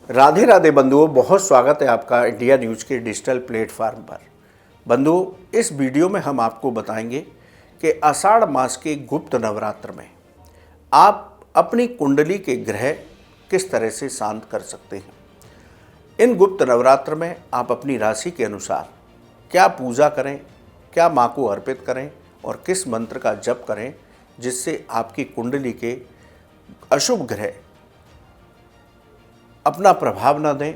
राधे राधे बंधुओं, बहुत स्वागत है आपका इंडिया न्यूज़ के डिजिटल प्लेटफार्म पर। बंधुओं, इस वीडियो में हम आपको बताएंगे कि आषाढ़ मास के गुप्त नवरात्र में आप अपनी कुंडली के ग्रह किस तरह से शांत कर सकते हैं। इन गुप्त नवरात्र में आप अपनी राशि के अनुसार क्या पूजा करें, क्या माँ को अर्पित करें और किस मंत्र का जप करें जिससे आपकी कुंडली के अशुभ ग्रह अपना प्रभाव न दें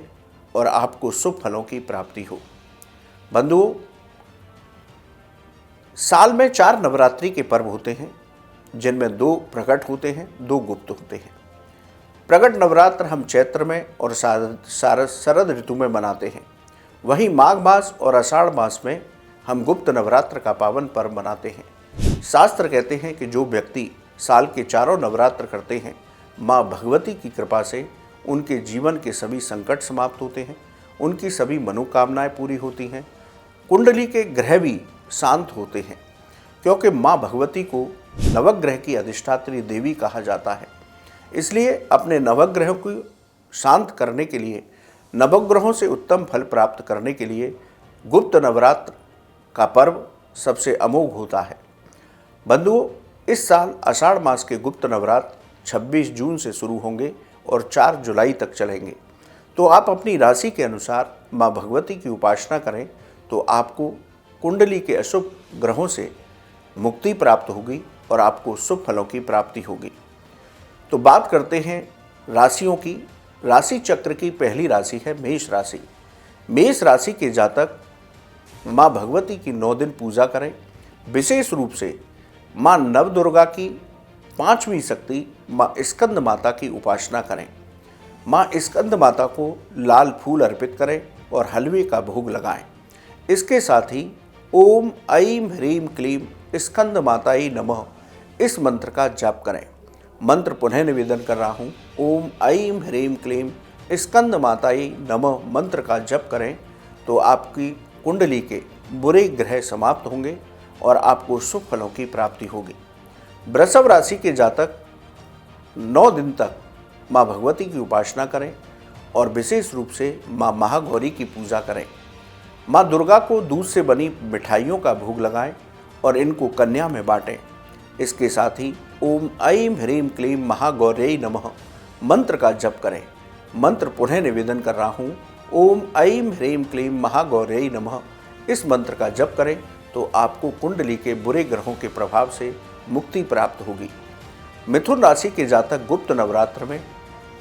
और आपको शुभ फलों की प्राप्ति हो। बंधुओं, साल में 4 नवरात्रि के पर्व होते हैं, जिनमें 2 प्रकट होते हैं, 2 गुप्त होते हैं। प्रकट नवरात्र हम चैत्र में और शरद ऋतु में मनाते हैं। वहीं माघ मास और आषाढ़ मास में हम गुप्त नवरात्र का पावन पर्व मनाते हैं। शास्त्र कहते हैं कि जो व्यक्ति साल के 4 नवरात्र करते हैं, माँ भगवती की कृपा से उनके जीवन के सभी संकट समाप्त होते हैं, उनकी सभी मनोकामनाएं पूरी होती हैं, कुंडली के ग्रह भी शांत होते हैं, क्योंकि माँ भगवती को नवग्रह की अधिष्ठात्री देवी कहा जाता है। इसलिए अपने नवग्रहों को शांत करने के लिए, नवग्रहों से उत्तम फल प्राप्त करने के लिए गुप्त नवरात्र का पर्व सबसे अमोघ होता है। बंधुओं, इस साल आषाढ़ मास के गुप्त नवरात्र 26 जून से शुरू होंगे और 4 जुलाई तक चलेंगे। तो आप अपनी राशि के अनुसार माँ भगवती की उपासना करें तो आपको कुंडली के अशुभ ग्रहों से मुक्ति प्राप्त होगी और आपको शुभ फलों की प्राप्ति होगी। तो बात करते हैं राशियों की। राशि चक्र की पहली राशि है मेष राशि। मेष राशि के जातक माँ भगवती की 9 दिन पूजा करें। विशेष रूप से माँ नवदुर्गा की 5वीं शक्ति माँ स्कंद माता की उपासना करें। माँ स्कंद माता को लाल फूल अर्पित करें और हलवे का भोग लगाएं। इसके साथ ही ओम ऐं ह्रीं क्लीं स्कंद मातायै नमः इस मंत्र का जाप करें। मंत्र पुनः निवेदन कर रहा हूँ, ओम ऐं ह्रीं क्लीं स्कंद मातायै नमः मंत्र का जप करें तो आपकी कुंडली के बुरे ग्रह समाप्त होंगे और आपको शुभ फलों की प्राप्ति होगी। वृषभ राशि के जातक 9 दिन तक माँ भगवती की उपासना करें और विशेष रूप से माँ महागौरी की पूजा करें। माँ दुर्गा को दूध से बनी मिठाइयों का भोग लगाएं और इनको कन्या में बांटें। इसके साथ ही ओम ऐं ह्रीं क्लीं महागौर्यै नमः मंत्र का जप करें। मंत्र पुनः निवेदन कर रहा हूँ, ओम ऐं ह्रीं क्लीं महागौर्यै नमः इस मंत्र का जप करें तो आपको कुंडली के बुरे ग्रहों के प्रभाव से मुक्ति प्राप्त होगी। मिथुन राशि के जातक गुप्त नवरात्र में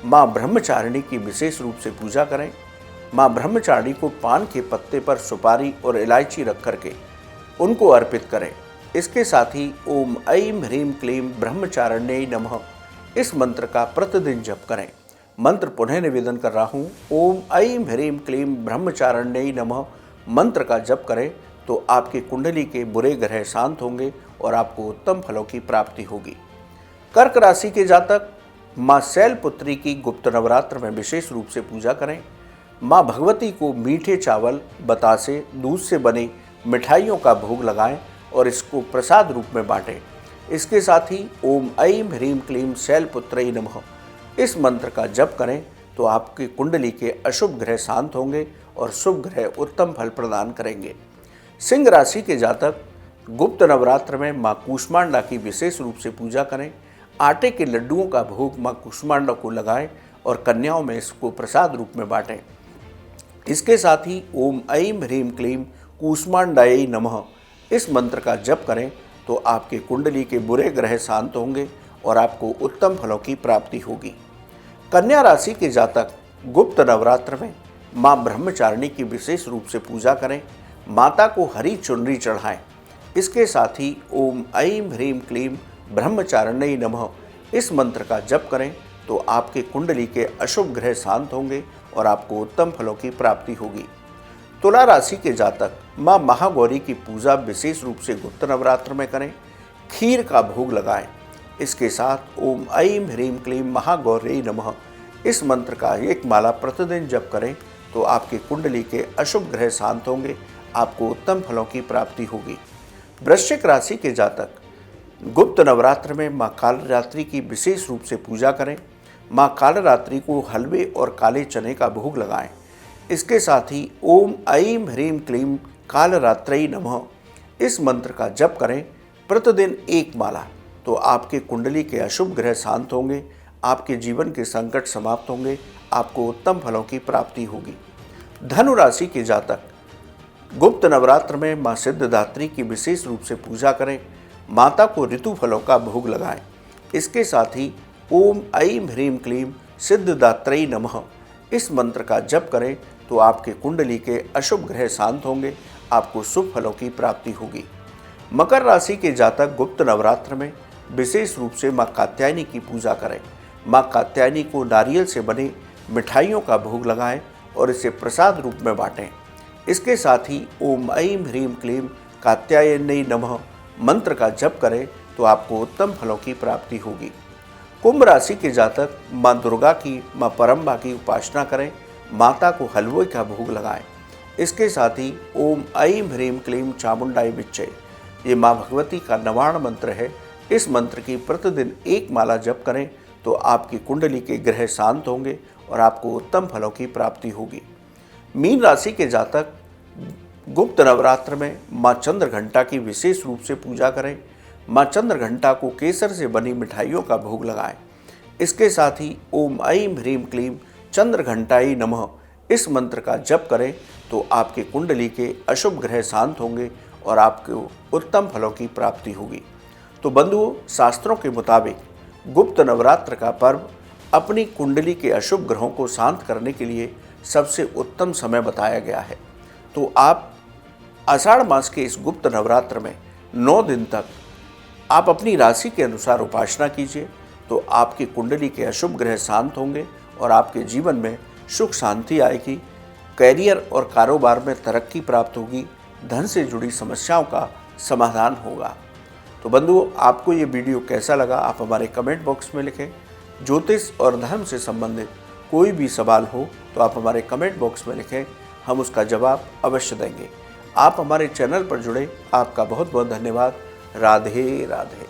माँ ब्रह्मचारिणी की विशेष रूप से पूजा करें। माँ ब्रह्मचारिणी को पान के पत्ते पर सुपारी और इलायची रख करके उनको अर्पित करें। इसके साथ ही ओम ऐं ह्रीं क्लीं ब्रह्मचारिण्यै नमः इस मंत्र का प्रतिदिन जप करें। मंत्र पुनः निवेदन कर रहा हूँ, ओम ऐं ह्रीं क्लीं ब्रह्मचारिण्यै नमः मंत्र का जप करें तो आपकी कुंडली के बुरे ग्रह शांत होंगे और आपको उत्तम फलों की प्राप्ति होगी। कर्क राशि के जातक माँ शैलपुत्री की गुप्त नवरात्र में विशेष रूप से पूजा करें। माँ भगवती को मीठे चावल, बतासे, दूध से बने मिठाइयों का भोग लगाएं और इसको प्रसाद रूप में बांटें। इसके साथ ही ओम ऐं ह्रीं क्लीं शैलपुत्रै नमः इस मंत्र का जप करें तो आपकी कुंडली के अशुभ ग्रह शांत होंगे और शुभ ग्रह उत्तम फल प्रदान करेंगे। सिंह राशि के जातक गुप्त नवरात्र में माँ कूष्मांडा की विशेष रूप से पूजा करें। आटे के लड्डुओं का भोग माँ कूष्मांडा को लगाएं और कन्याओं में इसको प्रसाद रूप में बांटें। इसके साथ ही ओम ऐं ह्रीं क्लीं कूष्मांडायै नमः इस मंत्र का जप करें तो आपके कुंडली के बुरे ग्रह शांत होंगे और आपको उत्तम फलों की प्राप्ति होगी। कन्या राशि के जातक गुप्त नवरात्र में माँ ब्रह्मचारिणी की विशेष रूप से पूजा करें। माता को हरी चुनरी चढ़ाएं। इसके साथ ही ओम ऐं ह्रीं क्लीं ब्रह्मचारिण्यै नमः इस मंत्र का जप करें तो आपके कुंडली के अशुभ ग्रह शांत होंगे और आपको उत्तम फलों की प्राप्ति होगी। तुला राशि के जातक माँ महागौरी की पूजा विशेष रूप से गुप्त नवरात्र में करें। खीर का भोग लगाएं। इसके साथ ओम ऐं ह्रीं क्लीं महागौर्यै नमः इस मंत्र का एक माला प्रतिदिन जप करें तो आपकी कुंडली के अशुभ ग्रह शांत होंगे, आपको उत्तम फलों की प्राप्ति होगी। वृश्चिक राशि के जातक गुप्त नवरात्र में माँ कालरात्रि की विशेष रूप से पूजा करें। माँ कालरात्रि को हलवे और काले चने का भोग लगाएं। इसके साथ ही ओम ऐं ह्रीं क्लीं कालरात्रै नमः इस मंत्र का जप करें प्रतिदिन 1 माला, तो आपके कुंडली के अशुभ ग्रह शांत होंगे, आपके जीवन के संकट समाप्त होंगे, आपको उत्तम फलों की प्राप्ति होगी। धनु राशि के जातक गुप्त नवरात्र में माँ सिद्धिदात्री की विशेष रूप से पूजा करें, माता को ऋतु फलों का भोग लगाएं। इसके साथ ही ओम ऐं ह्रीं क्लीं सिद्धिदात्रै नमः इस मंत्र का जप करें, तो आपके कुंडली के अशुभ ग्रह शांत होंगे, आपको शुभ फलों की प्राप्ति होगी। मकर राशि के जातक गुप्त नवरात्र में विशेष रूप से माँ कात्यायनी की पूजा करें, माँ कात्यायनी को नारियल से बने मिठाइयों का भोग लगाएं और इसे प्रसाद रूप में बांटें। इसके साथ ही ओम ऐं ह्रीं क्लीं कात्यायन्यै नमः मंत्र का जप करें, तो आपको उत्तम फलों की प्राप्ति होगी। कुंभ राशि के जातक माँ दुर्गा की, माँ परम्बा की उपासना करें, माता को हलवे का भोग लगाएं। इसके साथ ही ओम ऐं ह्रीं क्लीं चामुंडाय विच्चे ये माँ भगवती का नवाण मंत्र है। इस मंत्र की प्रतिदिन 1 माला जप करें, तो आपकी कुंडली के ग्रह शांत होंगे और आपको उत्तम फलों की प्राप्ति होगी। मीन राशि के जातक गुप्त नवरात्र में माँ चंद्रघंटा की विशेष रूप से पूजा करें, माँ चंद्रघंटा को केसर से बनी मिठाइयों का भोग लगाएं। इसके साथ ही ओम ऐं ह्रीं क्लीं चंद्रघंटायै नमः इस मंत्र का जप करें, तो आपके कुंडली के अशुभ ग्रह शांत होंगे और आपको उत्तम फलों की प्राप्ति होगी। तो बंधुओं, शास्त्रों के मुताबिक गुप्त नवरात्र का पर्व अपनी कुंडली के अशुभ ग्रहों को शांत करने के लिए सबसे उत्तम समय बताया गया है। तो आप आषाढ़ मास के इस गुप्त नवरात्र में 9 दिन तक आप अपनी राशि के अनुसार उपासना कीजिए, तो आपकी कुंडली के अशुभ ग्रह शांत होंगे और आपके जीवन में सुख शांति आएगी, कैरियर और कारोबार में तरक्की प्राप्त होगी, धन से जुड़ी समस्याओं का समाधान होगा। तो बंधुओं, आपको ये वीडियो कैसा लगा आप हमारे कमेंट बॉक्स में लिखें। ज्योतिष और धर्म से संबंधित कोई भी सवाल हो तो आप हमारे कमेंट बॉक्स में लिखें, हम उसका जवाब अवश्य देंगे। आप हमारे चैनल पर जुड़े, आपका बहुत बहुत धन्यवाद। राधे राधे।